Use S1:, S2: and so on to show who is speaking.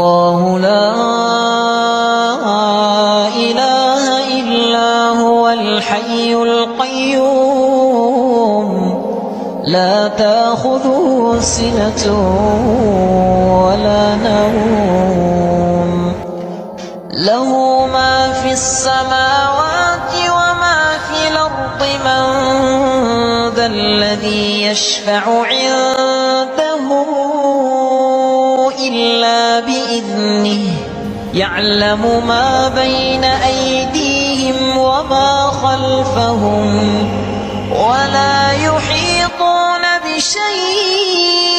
S1: الله لا إله إلا هو الحي القيوم لا تأخذه سنة ولا نوم له ما في السماوات وما في الأرض من ذا الذي يشفع عنده إلا بإذنه يعلم ما بين أيديهم وما خلفهم ولا يحيطون بشيء